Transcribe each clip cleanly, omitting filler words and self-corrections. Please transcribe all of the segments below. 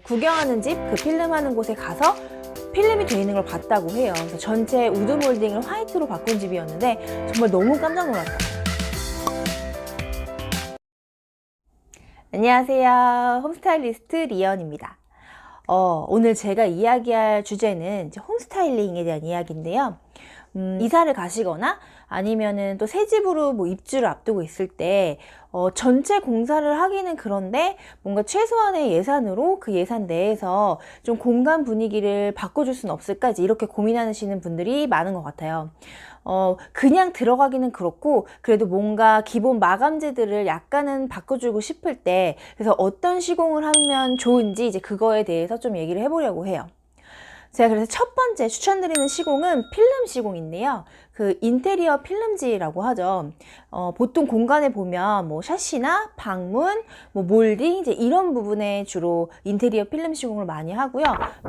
구경하는 집, 그 필름하는 곳에 가서 필름이 돼 있는 걸 봤다고 해요. 그래서 전체 우드 몰딩을 화이트로 바꾼 집이었는데 정말 너무 깜짝 놀랐어요. 안녕하세요. 홈스타일리스트 리언입니다. 오늘 제가 이야기할 주제는 이제 홈스타일링에 대한 이야기인데요. 이사를 가시거나 아니면은 또 새 집으로 뭐 입주를 앞두고 있을 때 전체 공사를 하기는 그런데 뭔가 최소한의 예산으로 그 예산 내에서 좀 공간 분위기를 바꿔줄 수는 없을까 이제 이렇게 고민하시는 분들이 많은 것 같아요. 그냥 들어가기는 그렇고 그래도 뭔가 기본 마감재들을 약간은 바꿔주고 싶을 때 그래서 어떤 시공을 하면 좋은지 이제 그거에 대해서 좀 얘기를 해보려고 해요. 제가 그래서 첫 번째 추천드리는 시공은 필름 시공인데요. 그 인테리어 필름지라고 하죠. 보통 공간에 보면 뭐 샤시나 방문, 뭐 몰딩 이제 이런 부분에 주로 인테리어 필름 시공을 많이 하고요.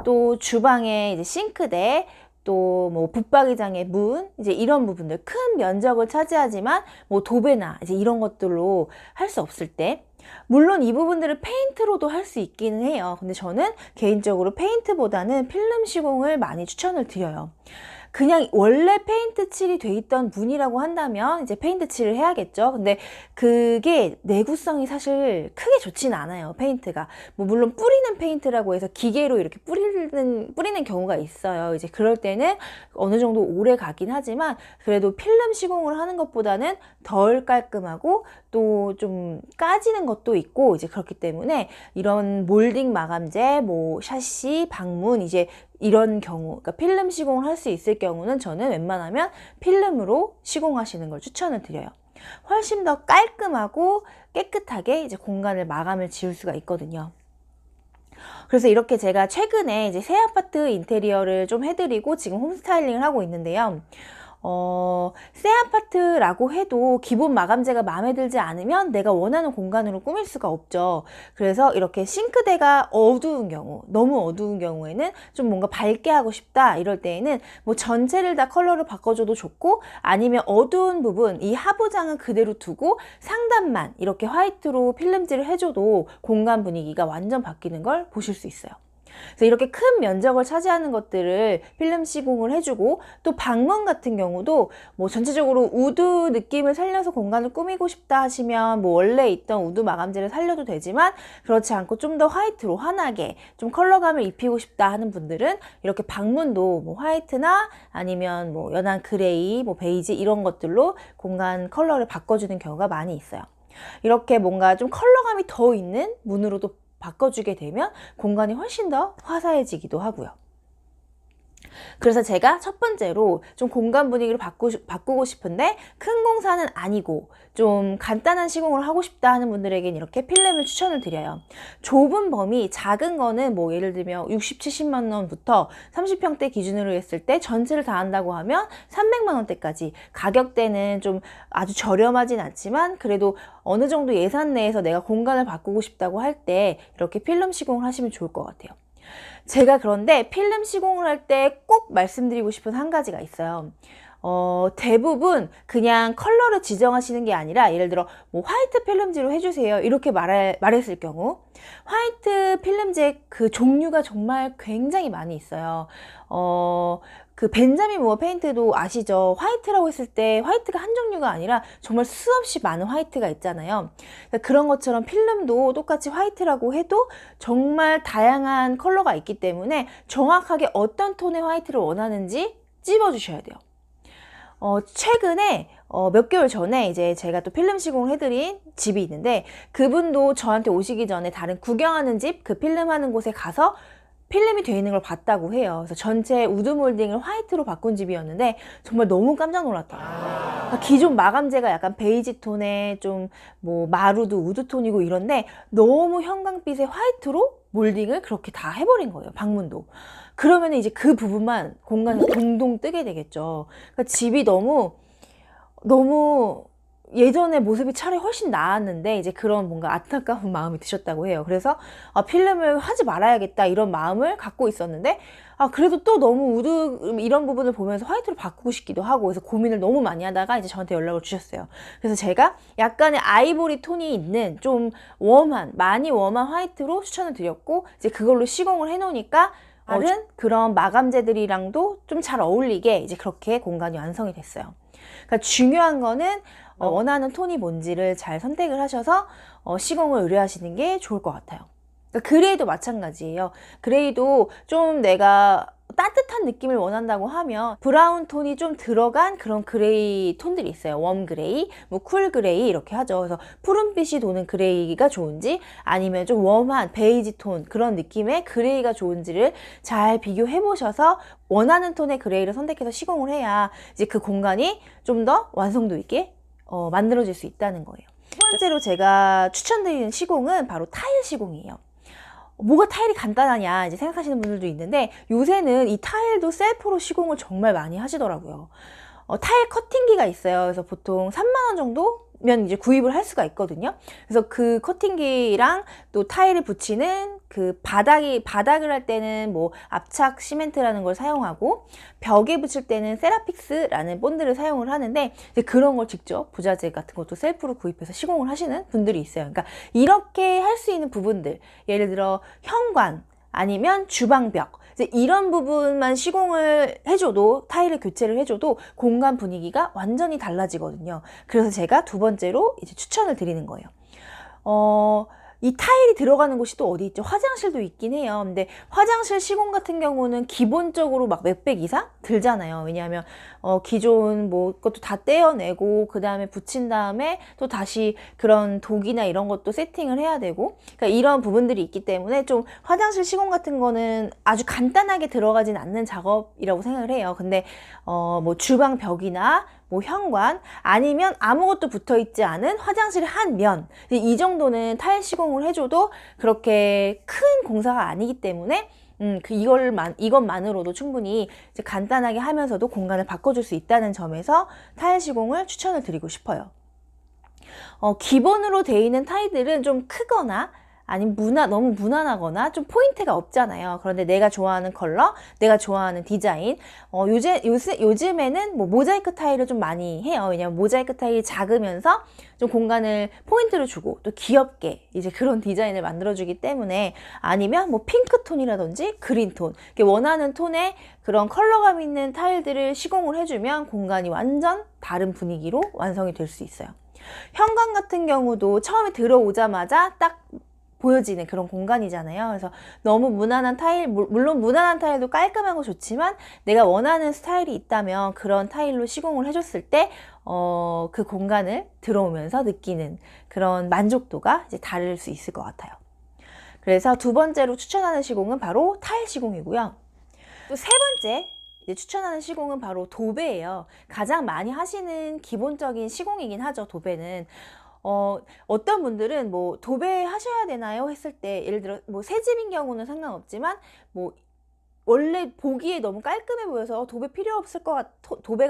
또 주방에 이제 싱크대, 또 뭐 붙박이장의 문 이제 이런 부분들 큰 면적을 차지하지만 뭐 도배나 이제 이런 것들로 할 수 없을 때 물론 이 부분들을 페인트로도 할 수 있기는 해요. 근데 저는 개인적으로 페인트보다는 필름 시공을 많이 추천을 드려요. 그냥 원래 페인트 칠이 돼 있던 문이라고 한다면 이제 페인트 칠을 해야겠죠. 근데 그게 내구성이 사실 크게 좋지는 않아요. 페인트가 뭐 물론 뿌리는 페인트라고 해서 기계로 이렇게 뿌리는 경우가 있어요. 이제 그럴 때는 어느 정도 오래 가긴 하지만 그래도 필름 시공을 하는 것보다는 덜 깔끔하고 또 좀 까지는 것도 있고 이제 그렇기 때문에 이런 몰딩 마감재, 뭐 샤시, 방문 이제 이런 경우, 그러니까 필름 시공을 할 수 있을 경우는 저는 웬만하면 필름으로 시공하시는 걸 추천을 드려요. 훨씬 더 깔끔하고 깨끗하게 이제 공간을 마감을 지을 수가 있거든요. 그래서 이렇게 제가 최근에 이제 새 아파트 인테리어를 좀 해드리고 지금 홈스타일링을 하고 있는데요. 새 아파트라고 해도 기본 마감재가 마음에 들지 않으면 내가 원하는 공간으로 꾸밀 수가 없죠. 그래서 이렇게 싱크대가 어두운 경우, 너무 어두운 경우에는 좀 뭔가 밝게 하고 싶다 이럴 때에는 뭐 전체를 다 컬러를 바꿔줘도 좋고 아니면 어두운 부분, 이 하부장은 그대로 두고 상단만 이렇게 화이트로 필름질을 해줘도 공간 분위기가 완전 바뀌는 걸 보실 수 있어요. 그래서 이렇게 큰 면적을 차지하는 것들을 필름 시공을 해주고 또 방문 같은 경우도 뭐 전체적으로 우드 느낌을 살려서 공간을 꾸미고 싶다 하시면 뭐 원래 있던 우드 마감재를 살려도 되지만 그렇지 않고 좀 더 화이트로 환하게 좀 컬러감을 입히고 싶다 하는 분들은 이렇게 방문도 뭐 화이트나 아니면 뭐 연한 그레이, 뭐 베이지 이런 것들로 공간 컬러를 바꿔주는 경우가 많이 있어요. 이렇게 뭔가 좀 컬러감이 더 있는 문으로도 바꿔주게 되면 공간이 훨씬 더 화사해지기도 하고요. 그래서 제가 첫 번째로 좀 공간 분위기를 바꾸고 싶은데 큰 공사는 아니고 좀 간단한 시공을 하고 싶다 하는 분들에겐 이렇게 필름을 추천을 드려요. 좁은 범위, 작은 거는 뭐 예를 들면 60, 70만 원부터 30평대 기준으로 했을 때 전체를 다 한다고 하면 300만 원대까지 가격대는 좀 아주 저렴하진 않지만 그래도 어느 정도 예산 내에서 내가 공간을 바꾸고 싶다고 할 때 이렇게 필름 시공을 하시면 좋을 것 같아요. 제가 그런데 필름 시공을 할 때 꼭 말씀드리고 싶은 한 가지가 있어요. 대부분 그냥 컬러를 지정하시는 게 아니라 예를 들어 뭐 화이트 필름지로 해주세요 이렇게 말했을 경우 화이트 필름지의 그 종류가 정말 굉장히 많이 있어요. 그 벤자민 무어 페인트도 아시죠? 화이트라고 했을 때 화이트가 한 종류가 아니라 정말 수없이 많은 화이트가 있잖아요. 그러니까 그런 것처럼 필름도 똑같이 화이트라고 해도 정말 다양한 컬러가 있기 때문에 정확하게 어떤 톤의 화이트를 원하는지 찝어주셔야 돼요. 최근에 몇 개월 전에 이제 제가 또 필름 시공을 해드린 집이 있는데 그분도 저한테 오시기 전에 다른 구경하는 집, 그 필름하는 곳에 가서 필름이 되어 있는 걸 봤다고 해요. 그래서 전체 우드 몰딩을 화이트로 바꾼 집이었는데 정말 너무 깜짝 놀랐더라고요. 그러니까 기존 마감재가 약간 베이지 톤에 좀 뭐 마루도 우드 톤이고 이런데 너무 형광빛의 화이트로 몰딩을 그렇게 다 해버린 거예요. 방문도. 그러면 이제 그 부분만 공간이 동동 뜨게 되겠죠. 그러니까 집이 너무 예전에 모습이 차라리 훨씬 나았는데 이제 그런 뭔가 안타까운 마음이 드셨다고 해요. 그래서 필름을 하지 말아야겠다 이런 마음을 갖고 있었는데 그래도 또 너무 이런 부분을 보면서 화이트로 바꾸고 싶기도 하고, 그래서 고민을 너무 많이 하다가 이제 저한테 연락을 주셨어요. 그래서 제가 약간의 아이보리 톤이 있는 좀 많이 웜한 화이트로 추천을 드렸고, 이제 그걸로 시공을 해놓으니까 다른 그런 마감재들이랑도 좀 잘 어울리게 이제 그렇게 공간이 완성이 됐어요. 그러니까 중요한 거는 원하는 톤이 뭔지를 잘 선택을 하셔서 시공을 의뢰하시는 게 좋을 것 같아요. 그러니까 그레이도 마찬가지예요. 그레이도 좀 내가 따뜻한 느낌을 원한다고 하면 브라운 톤이 좀 들어간 그런 그레이 톤들이 있어요. 웜 그레이, 뭐 쿨 그레이 이렇게 하죠. 그래서 푸른빛이 도는 그레이가 좋은지, 아니면 좀 웜한 베이지 톤 그런 느낌의 그레이가 좋은지를 잘 비교해 보셔서 원하는 톤의 그레이를 선택해서 시공을 해야 이제 그 공간이 좀 더 완성도 있게 만들어질 수 있다는 거예요. 두 번째로 제가 추천드리는 시공은 바로 타일 시공이에요. 뭐가 타일이 간단하냐 이제 생각하시는 분들도 있는데, 요새는 이 타일도 셀프로 시공을 정말 많이 하시더라고요. 타일 커팅기가 있어요. 그래서 보통 3만 원 정도면 이제 구입을 할 수가 있거든요. 그래서 그 커팅기랑 또 타일을 붙이는 그 바닥을 할 때는 뭐 압착 시멘트라는 걸 사용하고, 벽에 붙일 때는 세라픽스라는 본드를 사용을 하는데, 이제 그런 걸 직접 부자재 같은 것도 셀프로 구입해서 시공을 하시는 분들이 있어요. 그러니까 이렇게 할 수 있는 부분들, 예를 들어 현관 아니면 주방벽, 이제 이런 부분만 시공을 해줘도, 타일을 교체를 해줘도 공간 분위기가 완전히 달라지거든요. 그래서 제가 두 번째로 이제 추천을 드리는 거예요. 이 타일이 들어가는 곳이 또 어디 있죠? 화장실도 있긴 해요. 근데 화장실 시공 같은 경우는 기본적으로 막 몇백 이상 들잖아요. 왜냐하면 기존 뭐 것도 다 떼어내고 그 다음에 붙인 다음에 또 다시 그런 독이나 이런 것도 세팅을 해야 되고, 그러니까 이런 부분들이 있기 때문에 좀 화장실 시공 같은 거는 아주 간단하게 들어가진 않는 작업이라고 생각을 해요. 근데 뭐 주방 벽이나 뭐 현관 아니면 아무것도 붙어 있지 않은 화장실 한 면, 이 정도는 타일 시공을 해줘도 그렇게 큰 공사가 아니기 때문에 이것만으로도 충분히 이제 간단하게 하면서도 공간을 바꿔줄 수 있다는 점에서 타일 시공을 추천을 드리고 싶어요. 기본으로 되어 있는 타일들은 좀 크거나 아니면 너무 무난하거나 좀 포인트가 없잖아요. 그런데 내가 좋아하는 컬러, 내가 좋아하는 디자인, 요즘에는 뭐 모자이크 타일을 좀 많이 해요. 왜냐면 모자이크 타일이 작으면서 좀 공간을 포인트를 주고 또 귀엽게 이제 그런 디자인을 만들어주기 때문에, 아니면 뭐 핑크톤이라든지 그린톤, 원하는 톤의 그런 컬러감 있는 타일들을 시공을 해주면 공간이 완전 다른 분위기로 완성이 될 수 있어요. 현관 같은 경우도 처음에 들어오자마자 딱 보여지는 그런 공간이잖아요. 그래서 너무 무난한 타일, 물론 무난한 타일도 깔끔하고 좋지만 내가 원하는 스타일이 있다면 그런 타일로 시공을 해줬을 때 그 공간을 들어오면서 느끼는 그런 만족도가 이제 다를 수 있을 것 같아요. 그래서 두 번째로 추천하는 시공은 바로 타일 시공이고요. 또 세 번째 이제 추천하는 시공은 바로 도배예요. 가장 많이 하시는 기본적인 시공이긴 하죠, 도배는. 어떤 분들은 뭐 도배 하셔야 되나요? 했을 때, 예를 들어 뭐 새 집인 경우는 상관없지만 뭐 원래 보기에 너무 깔끔해 보여서 도배가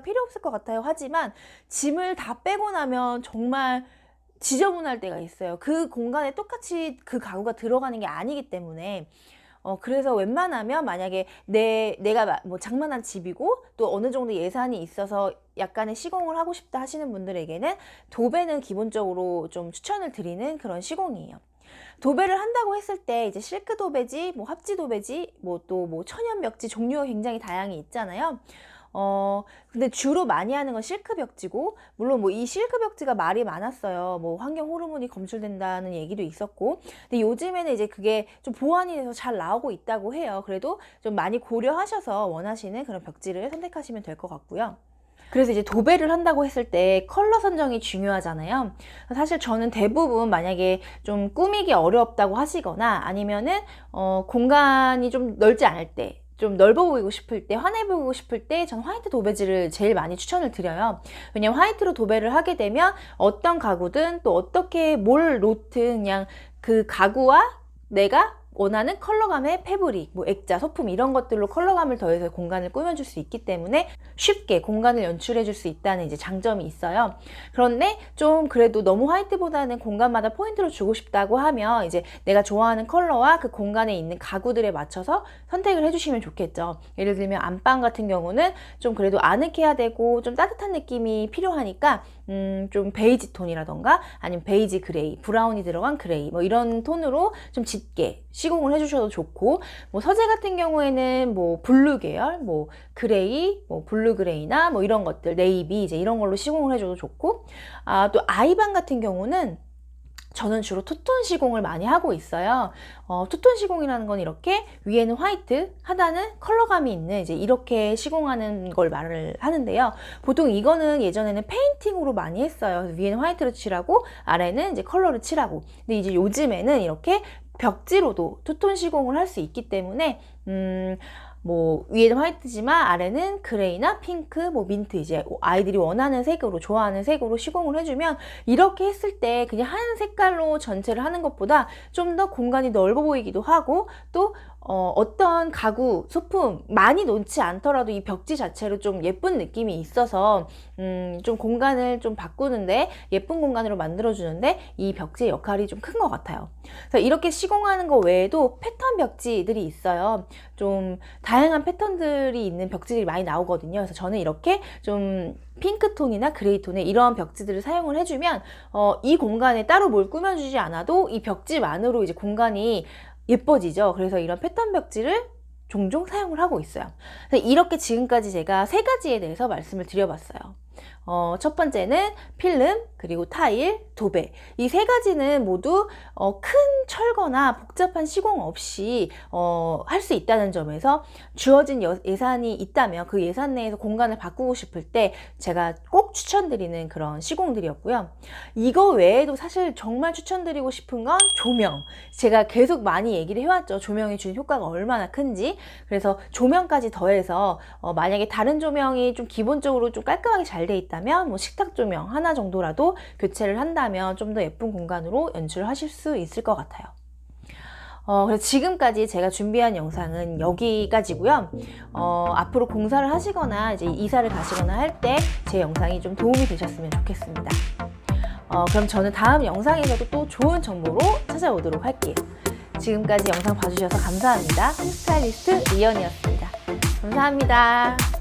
필요 없을 것 같아요. 하지만 짐을 다 빼고 나면 정말 지저분할 때가 있어요. 그 공간에 똑같이 그 가구가 들어가는 게 아니기 때문에. 그래서 웬만하면 만약에 내가 뭐 장만한 집이고 또 어느 정도 예산이 있어서 약간의 시공을 하고 싶다 하시는 분들에게는 도배는 기본적으로 좀 추천을 드리는 그런 시공이에요. 도배를 한다고 했을 때 이제 실크 도배지, 뭐 합지 도배지, 뭐 또 뭐 천연 벽지 종류가 굉장히 다양히 있잖아요. 근데 주로 많이 하는 건 실크 벽지고, 물론 뭐 이 실크 벽지가 말이 많았어요. 뭐 환경 호르몬이 검출된다는 얘기도 있었고, 근데 요즘에는 이제 그게 좀 보완이 돼서 잘 나오고 있다고 해요. 그래도 좀 많이 고려하셔서 원하시는 그런 벽지를 선택하시면 될 것 같고요. 그래서 이제 도배를 한다고 했을 때 컬러 선정이 중요하잖아요. 사실 저는 대부분 만약에 좀 꾸미기 어렵다고 하시거나 아니면은 공간이 좀 넓지 않을 때, 좀 넓어 보이고 싶을 때, 환해 보이고 싶을 때 전 화이트 도배지를 제일 많이 추천을 드려요. 왜냐면 화이트로 도배를 하게 되면 어떤 가구든 또 어떻게 뭘 놓든 그냥 그 가구와 내가 원하는 컬러감의 패브릭, 뭐 액자, 소품 이런 것들로 컬러감을 더해서 공간을 꾸며줄 수 있기 때문에 쉽게 공간을 연출해줄 수 있다는 이제 장점이 있어요. 그런데 좀 그래도 너무 화이트보다는 공간마다 포인트를 주고 싶다고 하면 이제 내가 좋아하는 컬러와 그 공간에 있는 가구들에 맞춰서 선택을 해주시면 좋겠죠. 예를 들면 안방 같은 경우는 좀 그래도 아늑해야 되고 좀 따뜻한 느낌이 필요하니까 좀 베이지 톤이라던가 아니면 베이지 그레이, 브라운이 들어간 그레이 뭐 이런 톤으로 좀 짙게 시공을 해주셔도 좋고, 뭐 서재 같은 경우에는 뭐 블루 계열, 뭐 그레이, 뭐 블루 그레이나 뭐 이런 것들, 네이비 이제 이런 걸로 시공을 해줘도 좋고, 또 아이방 같은 경우는 저는 주로 투톤 시공을 많이 하고 있어요. 투톤 시공이라는 건 이렇게 위에는 화이트, 하단은 컬러감이 있는 이제 이렇게 시공하는 걸 말을 하는데요. 보통 이거는 예전에는 페인팅으로 많이 했어요. 그래서 위에는 화이트로 칠하고 아래는 이제 컬러를 칠하고. 근데 이제 요즘에는 이렇게 벽지로도 투톤 시공을 할 수 있기 때문에 뭐 위에는 화이트지만 아래는 그레이나 핑크, 뭐 민트 이제 아이들이 원하는 색으로 좋아하는 색으로 시공을 해주면 이렇게 했을 때 그냥 한 색깔로 전체를 하는 것보다 좀 더 공간이 넓어 보이기도 하고 또 어떤 가구, 소품 많이 놓지 않더라도 이 벽지 자체로 좀 예쁜 느낌이 있어서 좀 공간을 좀 바꾸는데 예쁜 공간으로 만들어주는데 이 벽지의 역할이 좀 큰 것 같아요. 그래서 이렇게 시공하는 거 외에도 패턴 벽지들이 있어요. 좀 다양한 패턴들이 있는 벽지들이 많이 나오거든요. 그래서 저는 이렇게 좀 핑크톤이나 그레이톤의 이런 벽지들을 사용을 해주면 이 공간에 따로 뭘 꾸며주지 않아도 이 벽지만으로 이제 공간이 예뻐지죠. 그래서 이런 패턴 벽지를 종종 사용을 하고 있어요. 그래서 이렇게 지금까지 제가 3가지에 대해서 말씀을 드려봤어요. 첫 번째는 필름, 그리고 타일, 도배. 이 3가지는 모두 큰 철거나 복잡한 시공 없이 할 수 있다는 점에서 주어진 예산이 있다면 그 예산 내에서 공간을 바꾸고 싶을 때 제가 꼭 추천드리는 그런 시공들이었고요. 이거 외에도 사실 정말 추천드리고 싶은 건 조명. 제가 계속 많이 얘기를 해왔죠. 조명이 주는 효과가 얼마나 큰지. 그래서 조명까지 더해서 만약에 다른 조명이 좀 기본적으로 좀 깔끔하게 잘 돼 있다면 뭐 식탁 조명 하나 정도라도 교체를 한다면 좀 더 예쁜 공간으로 연출하실 수 있을 것 같아요. 그래서 지금까지 제가 준비한 영상은 여기까지고요. 앞으로 공사를 하시거나 이제 이사를 가시거나 할 때 제 영상이 좀 도움이 되셨으면 좋겠습니다. 그럼 저는 다음 영상에서도 또 좋은 정보로 찾아오도록 할게요. 지금까지 영상 봐주셔서 감사합니다. 홈스타일리스트 리언이었습니다. 감사합니다.